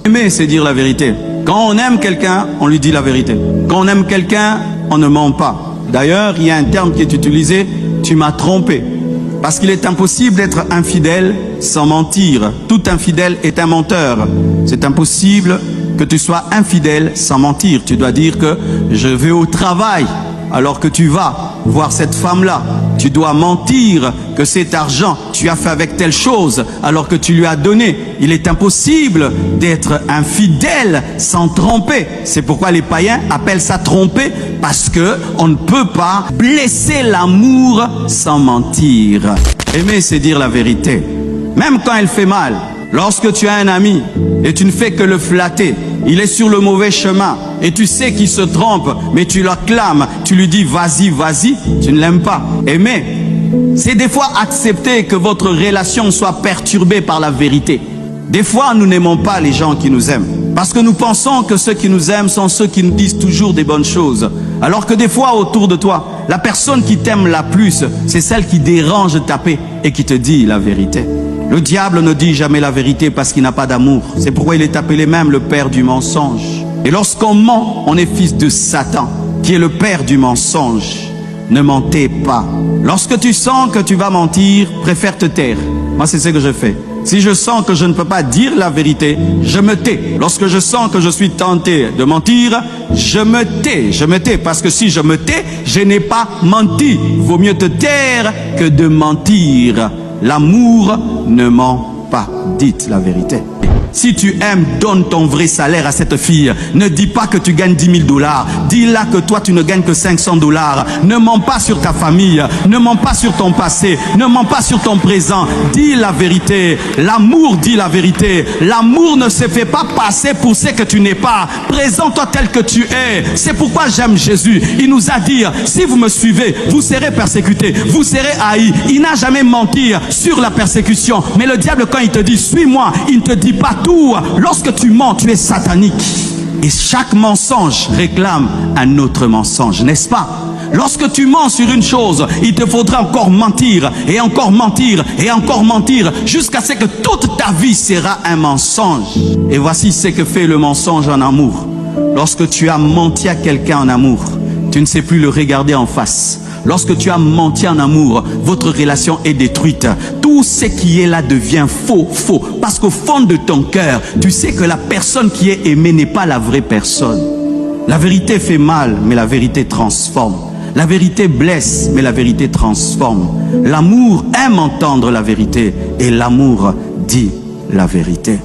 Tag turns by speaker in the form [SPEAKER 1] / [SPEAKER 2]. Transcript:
[SPEAKER 1] Aimer, c'est dire la vérité. Quand on aime quelqu'un, on lui dit la vérité. Quand on aime quelqu'un, on ne ment pas. D'ailleurs, il y a un terme qui est utilisé, tu m'as trompé. Parce qu'il est impossible d'être infidèle sans mentir. Tout infidèle est un menteur. C'est impossible que tu sois infidèle sans mentir. Tu dois dire que je vais au travail alors que tu vas voir cette femme-là. Tu dois mentir que cet argent, tu as fait avec telle chose alors que tu lui as donné. Il est impossible d'être infidèle sans tromper. C'est pourquoi les païens appellent ça tromper, parce que on ne peut pas blesser l'amour sans mentir. Aimer, c'est dire la vérité. Même quand elle fait mal. Lorsque tu as un ami et tu ne fais que le flatter, il est sur le mauvais chemin et tu sais qu'il se trompe, mais tu l'acclames, tu lui dis vas-y, vas-y, tu ne l'aimes pas. Aimer, c'est des fois accepter que votre relation soit perturbée par la vérité. Des fois, nous n'aimons pas les gens qui nous aiment parce que nous pensons que ceux qui nous aiment sont ceux qui nous disent toujours des bonnes choses. Alors que des fois, autour de toi, la personne qui t'aime la plus, c'est celle qui dérange ta paix et qui te dit la vérité. Le diable ne dit jamais la vérité parce qu'il n'a pas d'amour. C'est pourquoi il est appelé même le père du mensonge. Et lorsqu'on ment, on est fils de Satan, qui est le père du mensonge. Ne mentez pas. Lorsque tu sens que tu vas mentir, préfère te taire. Moi, c'est ce que je fais. Si je sens que je ne peux pas dire la vérité, je me tais. Lorsque je sens que je suis tenté de mentir, je me tais. Je me tais parce que si je me tais, je n'ai pas menti. Vaut mieux te taire que de mentir. L'amour ne ment pas. Dites la vérité. Si tu aimes, donne ton vrai salaire à cette fille. Ne dis pas que tu gagnes 10 000 $. Dis-la que toi, tu ne gagnes que 500 $. Ne mens pas sur ta famille. Ne mens pas sur ton passé. Ne mens pas sur ton présent. Dis la vérité. L'amour dit la vérité. L'amour ne se fait pas passer pour ce que tu n'es pas. Présente-toi tel que tu es. C'est pourquoi j'aime Jésus. Il nous a dit, si vous me suivez, vous serez persécutés. Vous serez haïs. Il n'a jamais menti sur la persécution. Mais le diable, quand il te dit, suis-moi, il ne te dit pas tout. Lorsque tu mens, tu es satanique. Et chaque mensonge réclame un autre mensonge, n'est-ce pas? Lorsque tu mens sur une chose, il te faudra encore mentir, et encore mentir, et encore mentir, jusqu'à ce que toute ta vie sera un mensonge. Et voici ce que fait le mensonge en amour. Lorsque tu as menti à quelqu'un en amour, tu ne sais plus le regarder en face. Lorsque tu as menti en amour, votre relation est détruite. Tout ce qui est là devient faux, faux. Parce qu'au fond de ton cœur, tu sais que la personne qui est aimée n'est pas la vraie personne. La vérité fait mal, mais la vérité transforme. La vérité blesse, mais la vérité transforme. L'amour aime entendre la vérité et l'amour dit la vérité.